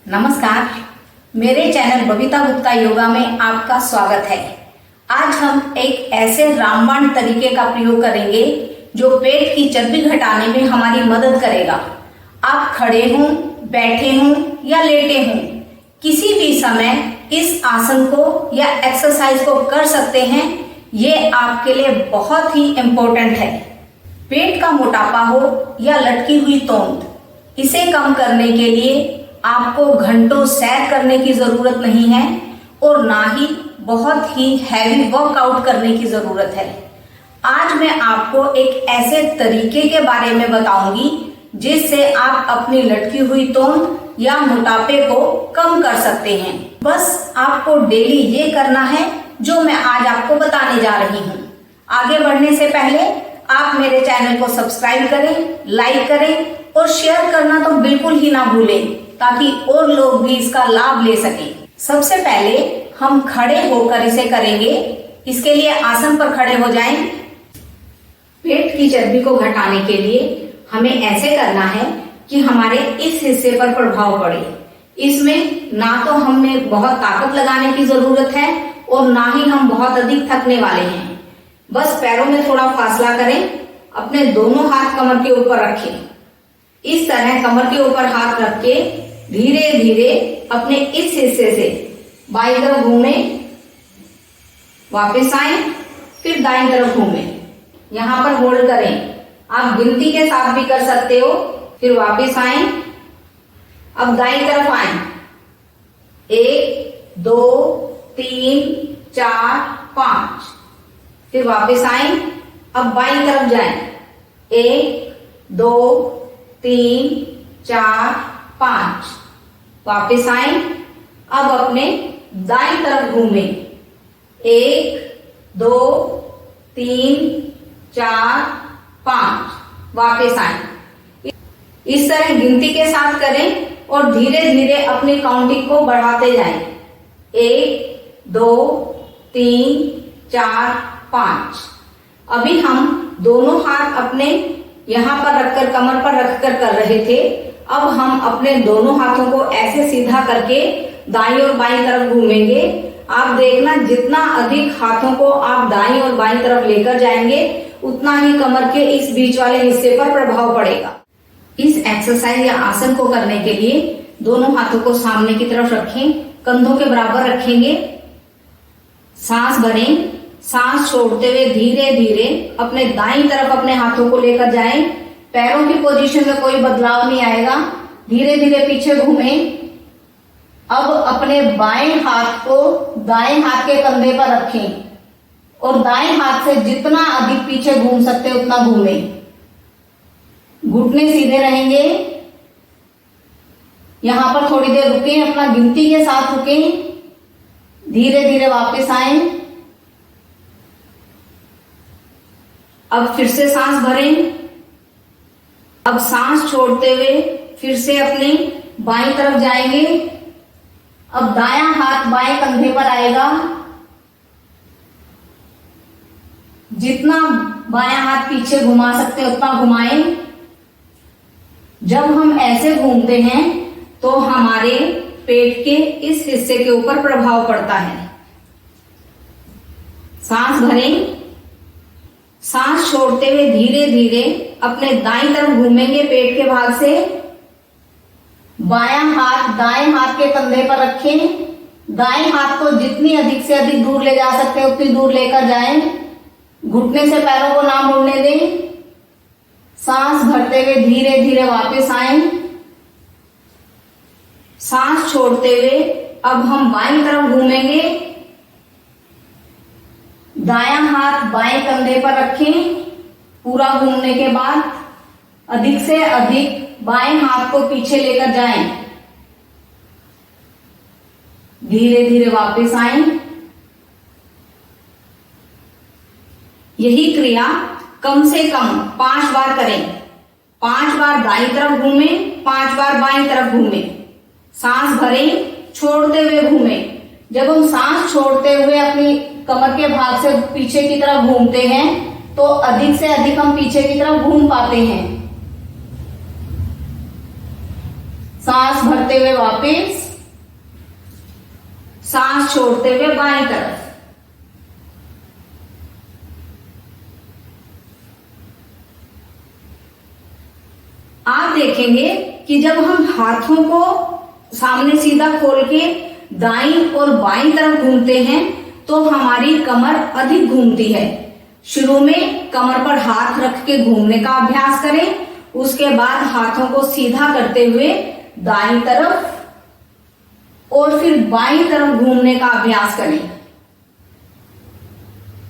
नमस्कार, मेरे चैनल बबीता गुप्ता योगा में आपका स्वागत है। आज हम एक ऐसे रामबाण तरीके का प्रयोग करेंगे जो पेट की चर्बी घटाने में हमारी मदद करेगा। आप खड़े हों, बैठे हों या लेटे हों, किसी भी समय इस आसन को या एक्सरसाइज को कर सकते हैं। ये आपके लिए बहुत ही इम्पोर्टेंट है। पेट का मोटापा हो या लटकी हुई तोंद, इसे कम करने के लिए आपको घंटों सैर करने की जरूरत नहीं है और ना ही बहुत ही हैवी वर्कआउट करने की जरूरत है। आज मैं आपको एक ऐसे तरीके के बारे में बताऊंगी जिससे आप अपनी लटकी हुई तोंद या मोटापे को कम कर सकते हैं। बस आपको डेली ये करना है जो मैं आज आपको बताने जा रही हूँ। आगे बढ़ने से पहले आप मेरे चैनल को सब्सक्राइब करें, लाइक करें और शेयर करना तो बिल्कुल ही ना भूलें ताकि और लोग भी इसका लाभ ले सकें। सबसे पहले हम खड़े होकर इसे करेंगे। इसके लिए आसन पर खड़े हो जाएं। पेट की चर्बी को घटाने के लिए हमें ऐसे करना है कि हमारे इस हिस्से पर प्रभाव पड़े। इसमें ना तो हमें बहुत ताकत लगाने की जरूरत है और ना ही हम बहुत अधिक थकने वाले हैं। बस पैरों में थोड़ा फासला करें। अपने दोनों हाथ कमर के ऊपर रखें। इस तरह कमर के ऊपर हाथ रख के धीरे धीरे अपने इस हिस्से से बाईं तरफ घूमें, वापस आए, फिर दाईं तरफ घूमें। यहाँ पर होल्ड करें। आप गिनती के साथ भी कर सकते हो। फिर वापस आए। अब दाईं तरफ आए। 1 2 3 4 5। फिर वापस आए। अब बाईं तरफ जाएं। 1 2 3 4 5। वापस आए। अब अपने दाईं तरफ घूमें। 1 2 3 4 5। वापस आए। इस तरह गिनती के साथ करें और धीरे धीरे अपनी काउंटिंग को बढ़ाते जाएं। 1 2 3 4 5। अभी हम दोनों हाथ अपने यहाँ पर रखकर, कमर पर रखकर कर रहे थे। अब हम अपने दोनों हाथों को ऐसे सीधा करके दाईं और बाईं तरफ घूमेंगे। आप देखना, जितना अधिक हाथों को आप दाईं और बाईं तरफ लेकर जाएंगे उतना ही कमर के इस बीच वाले हिस्से पर प्रभाव पड़ेगा। इस एक्सरसाइज या आसन को करने के लिए दोनों हाथों को सामने की तरफ रखें, कंधों के बराबर रखेंगे। सांस भरें। सांस छोड़ते हुए धीरे धीरे अपने दाईं तरफ अपने हाथों को लेकर जाएं। पैरों की पोजीशन में कोई बदलाव नहीं आएगा। धीरे धीरे पीछे घूमें। अब अपने बाएं हाथ को दाएं हाथ के कंधे पर रखें और दाएं हाथ से जितना अधिक पीछे घूम सकते उतना घूमें। घुटने सीधे रहेंगे। यहां पर थोड़ी देर रुकें, अपना गिनती के साथ रुकें। धीरे धीरे वापस आए। अब फिर से सांस भरें। अब सांस छोड़ते हुए फिर से अपने बाईं तरफ जाएंगे। अब दायां हाथ बाएं कंधे पर आएगा। जितना बायां हाथ पीछे घुमा सकते उतना घुमाएं। जब हम ऐसे घूमते हैं तो हमारे पेट के इस हिस्से के ऊपर प्रभाव पड़ता है। सांस भरें। सांस छोड़ते हुए धीरे धीरे अपने दाईं तरफ घूमेंगे। पेट के भाग से बायां हाथ दाएं हाथ के कंधे पर रखें। दाएं हाथ को जितनी अधिक से अधिक दूर ले जा सकते हैं उतनी दूर लेकर जाएं। घुटने से पैरों को ना मुड़ने दें। सांस भरते हुए धीरे धीरे वापस आए। सांस छोड़ते हुए अब हम बाईं तरफ घूमेंगे। दायां हाथ बाएं कंधे पर रखें। पूरा घूमने के बाद अधिक से अधिक बाएं हाथ को पीछे लेकर जाएं। धीरे धीरे वापस आएं। यही क्रिया कम से कम 5 बार करें। 5 बार दाईं तरफ घूमें, 5 बार बाईं तरफ घूमें। सांस भरें, छोड़ते हुए घूमें। जब हम सांस छोड़ते हुए अपनी कमर के भाग से पीछे की तरफ घूमते हैं तो अधिक से अधिक हम पीछे की तरफ घूम पाते हैं। सांस भरते हुए वापस, सांस छोड़ते हुए बाईं तरफ। आप देखेंगे कि जब हम हाथों को सामने सीधा खोल के दाईं और बाईं तरफ घूमते हैं तो हमारी कमर अधिक घूमती है। शुरू में कमर पर हाथ रख के घूमने का अभ्यास करें, उसके बाद हाथों को सीधा करते हुए दाईं तरफ और फिर बाईं तरफ घूमने का अभ्यास करें।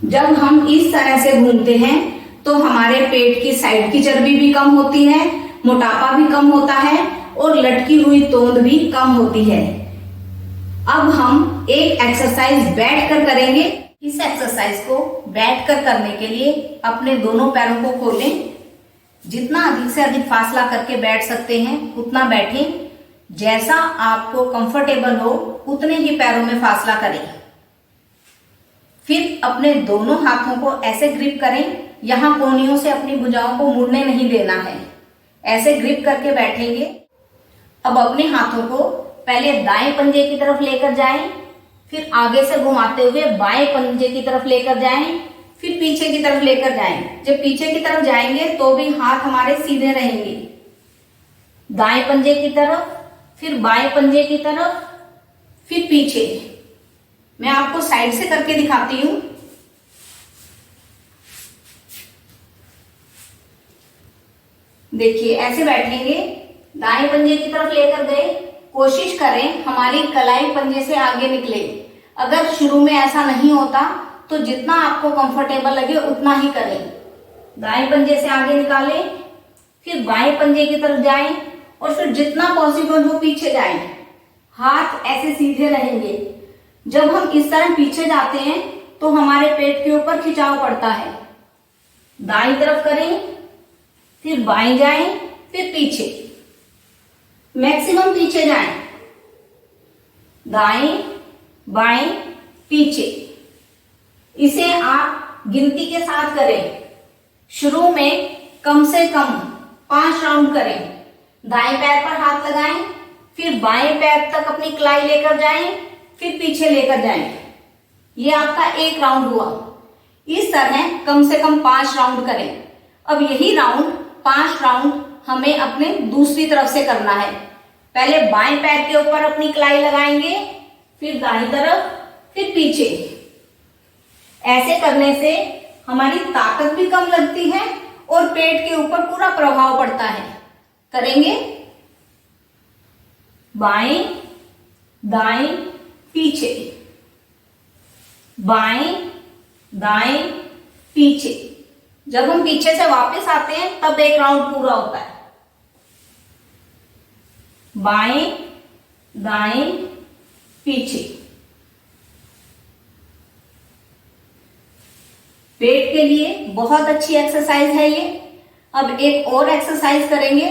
जब हम इस तरह से घूमते हैं तो हमारे पेट की साइड की चर्बी भी कम होती है, मोटापा भी कम होता है और लटकी हुई तोंद भी कम होती है। अब हम एक एक्सरसाइज बैठकर करेंगे। इस एक्सरसाइज को बैठकर करने के लिए अपने दोनों पैरों को खोलें। जितना अधिक से अधिक फासला करके बैठ सकते हैं उतना बैठें। जैसा आपको कंफर्टेबल हो उतने ही पैरों में फासला करें। फिर अपने दोनों हाथों को ऐसे ग्रिप करें, यहाँ कोहनियों से अपनी भुजाओं को मुड़ने नहीं देना है। ऐसे ग्रिप करके बैठेंगे। अब अपने हाथों को पहले दाएं पंजे की तरफ लेकर जाएं, फिर आगे से घुमाते हुए बाएं पंजे की तरफ लेकर जाएं, फिर पीछे की तरफ लेकर जाएं। जब पीछे की तरफ जाएंगे तो भी हाथ हमारे सीधे रहेंगे। दाएं पंजे की तरफ, फिर बाएं पंजे की तरफ, फिर पीछे। मैं आपको साइड से करके दिखाती हूं। देखिए ऐसे बैठेंगे, दाएं पंजे की तरफ लेकर गए। कोशिश करें हमारी कलाई पंजे से आगे निकले। अगर शुरू में ऐसा नहीं होता तो जितना आपको कंफर्टेबल लगे उतना ही करें। दाएं पंजे से आगे निकालें, फिर बाएं पंजे की तरफ जाएं और फिर जितना पॉसिबल हो पीछे जाएं। हाथ ऐसे सीधे रहेंगे। जब हम इस तरह पीछे जाते हैं तो हमारे पेट के ऊपर खिंचाव पड़ता है। दाईं तरफ करें, फिर बाएं जाएं, फिर पीछे। मैक्सिमम पीछे जाएं। दाएं, बाएं, पीछे। इसे आप गिनती के साथ करें। शुरू में कम से कम 5 राउंड करें। दाएं पैर पर हाथ लगाएं, फिर बाएं पैर तक अपनी कलाई लेकर जाएं, फिर पीछे लेकर जाएं। ये आपका 1 राउंड हुआ। इस तरह कम से कम 5 राउंड करें। अब यही 5 राउंड हमें अपने दूसरी तरफ से करना है। पहले बाएं पैर के ऊपर अपनी कलाई लगाएंगे, फिर दाईं तरफ, फिर पीछे। ऐसे करने से हमारी ताकत भी कम लगती है और पेट के ऊपर पूरा प्रभाव पड़ता है। करेंगे बाएं, दाएं, पीछे, बाएं, दाएं, पीछे। जब हम पीछे से वापस आते हैं तब 1 राउंड पूरा होता है। बाएं, दाएं, पीछे। पेट के लिए बहुत अच्छी एक्सरसाइज है ये। अब एक और एक्सरसाइज करेंगे।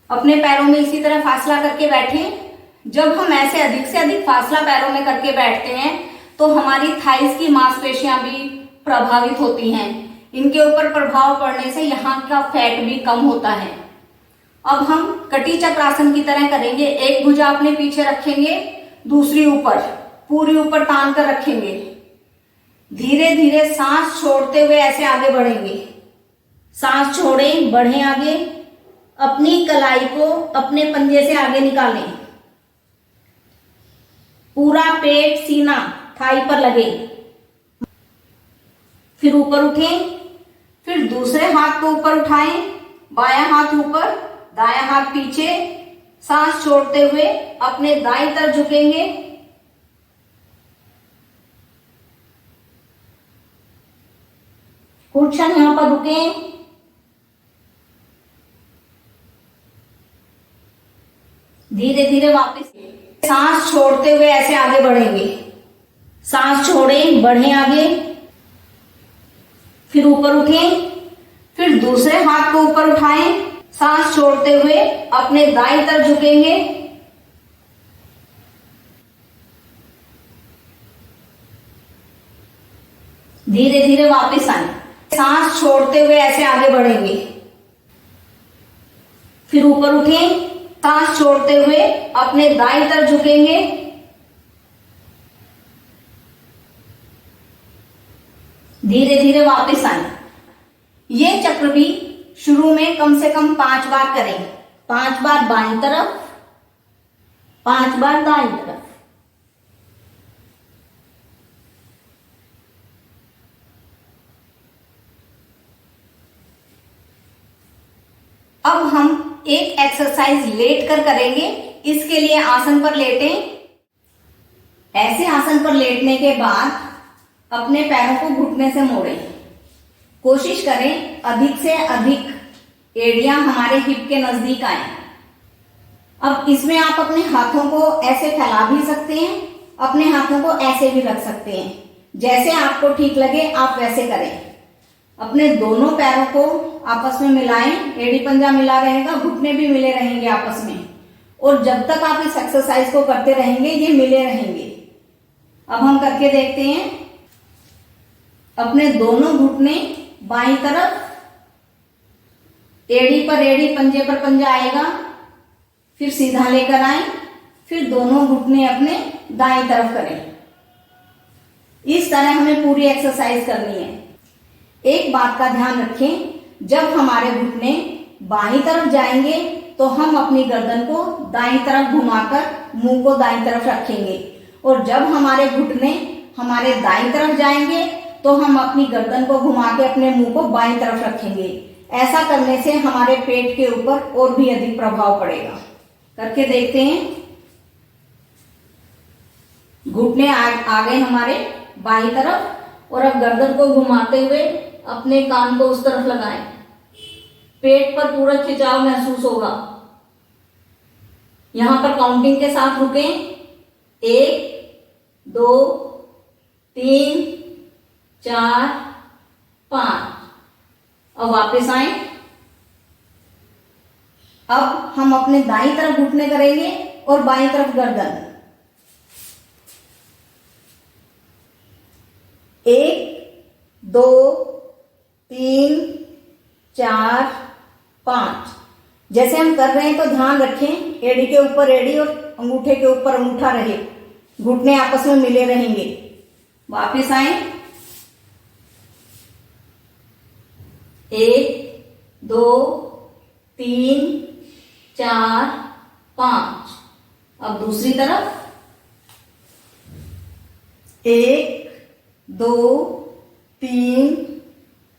अपने पैरों में इसी तरह फासला करके बैठें। जब हम ऐसे अधिक से अधिक फासला पैरों में करके बैठते हैं तो हमारी थाइस की मांसपेशियां भी प्रभावित होती हैं। इनके ऊपर प्रभाव पड़ने से यहाँ का फैट भी कम होता है। अब हम कटी चक्रासन की तरह करेंगे। एक भुजा अपने पीछे रखेंगे, दूसरी ऊपर, पूरी ऊपर तान कर रखेंगे। धीरे धीरे सांस छोड़ते हुए ऐसे आगे बढ़ेंगे। सांस छोड़ें, बढ़ें आगे। अपनी कलाई को अपने पंजे से आगे निकालें। पूरा पेट, सीना थाई पर लगे। फिर ऊपर उठें, फिर दूसरे हाथ को ऊपर उठाएं। बायां हाथ ऊपर, दायां हाथ पीछे। सांस छोड़ते हुए अपने दाईं तरफ झुकेंगे। कुछ क्षण यहां पर रुकें। धीरे धीरे वापस सांस छोड़ते हुए ऐसे आगे बढ़ेंगे। सांस छोड़ें, बढ़ें आगे। फिर ऊपर उठें, फिर दूसरे हाथ को ऊपर उठाएं। सांस छोड़ते हुए अपने दाईं तरफ झुकेंगे। धीरे धीरे वापस आए। सांस छोड़ते हुए ऐसे आगे बढ़ेंगे। फिर ऊपर उठें, सांस छोड़ते हुए अपने दाईं तरफ झुकेंगे। धीरे धीरे वापस आए। ये चक्र भी शुरू में कम से कम 5 बार करें। 5 बार बाईं तरफ, 5 बार दाईं तरफ। अब हम एक एक्सरसाइज लेट कर करेंगे। इसके लिए आसन पर लेटें। ऐसे आसन पर लेटने के बाद अपने पैरों को घुटने से मोड़ें। कोशिश करें अधिक से अधिक एड़ियां हमारे हिप के नजदीक आए। अब इसमें आप अपने हाथों को ऐसे फैला भी सकते हैं, अपने हाथों को ऐसे भी रख सकते हैं। जैसे आपको ठीक लगे आप वैसे करें। अपने दोनों पैरों को आपस में मिलाएं। एड़ी पंजा मिला रहेगा, घुटने भी मिले रहेंगे आपस में। और जब तक आप इस एक्सरसाइज को करते रहेंगे ये मिले रहेंगे। अब हम करके देखते हैं। अपने दोनों घुटने बाईं तरफ, एड़ी पर एड़ी, पंजे पर पंजा आएगा, फिर सीधा लेकर आए, फिर दोनों घुटने अपने दाईं तरफ करें। इस तरह हमें पूरी एक्सरसाइज करनी है। एक बात का ध्यान रखें, जब हमारे घुटने बाईं तरफ जाएंगे तो हम अपनी गर्दन को दाईं तरफ घुमाकर मुंह को दाईं तरफ रखेंगे, और जब हमारे घुटने हमारे दाईं तरफ जाएंगे तो हम अपनी गर्दन को घुमा के अपने मुंह को बाईं तरफ रखेंगे। ऐसा करने से हमारे पेट के ऊपर और भी अधिक प्रभाव पड़ेगा। करके देखते हैं। घुटने आ गए हमारे बाईं तरफ, और अब गर्दन को घुमाते हुए अपने कान को उस तरफ लगाएं। पेट पर पूरा खिंचाव महसूस होगा। यहां पर काउंटिंग के साथ रुकें। 1 2 3 4 5। अब वापस आए। अब हम अपने दाईं तरफ घुटने करेंगे और बाईं तरफ गर्दन। 1 2 3 4 5। जैसे हम कर रहे हैं तो ध्यान रखें एड़ी के ऊपर एड़ी और अंगूठे के ऊपर अंगूठा रहे, घुटने आपस में मिले रहेंगे। वापस आए। 1 2 3 4 5। अब दूसरी तरफ। 1 2 3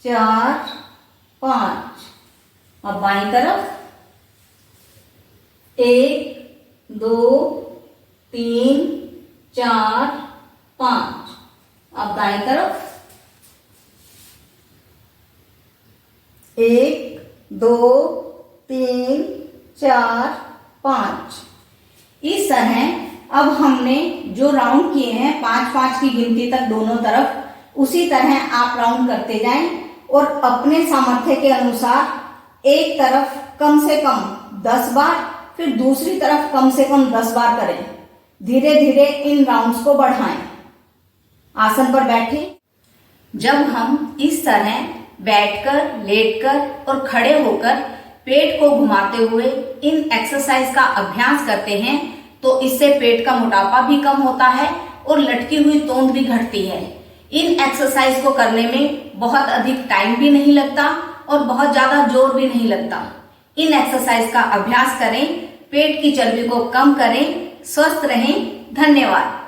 4 5। अब बाईं तरफ। 1 2 3 4 5। अब दाईं तरफ। 1 2 3 4 5। इस तरह अब हमने जो राउंड किए हैं 5-5 की गिनती तक दोनों तरफ, उसी तरह आप राउंड करते जाएं और अपने सामर्थ्य के अनुसार एक तरफ कम से कम 10 बार, फिर दूसरी तरफ कम से कम 10 बार करें। धीरे धीरे इन राउंड्स को बढ़ाएं। आसन पर बैठें। जब हम इस तरह बैठकर, लेटकर और खड़े होकर पेट को घुमाते हुए इन एक्सरसाइज का अभ्यास करते हैं तो इससे पेट का मोटापा भी कम होता है और लटकी हुई तोंद भी घटती है। इन एक्सरसाइज को करने में बहुत अधिक टाइम भी नहीं लगता और बहुत ज्यादा जोर भी नहीं लगता। इन एक्सरसाइज का अभ्यास करें, पेट की चर्बी को कम करें, स्वस्थ रहें। धन्यवाद।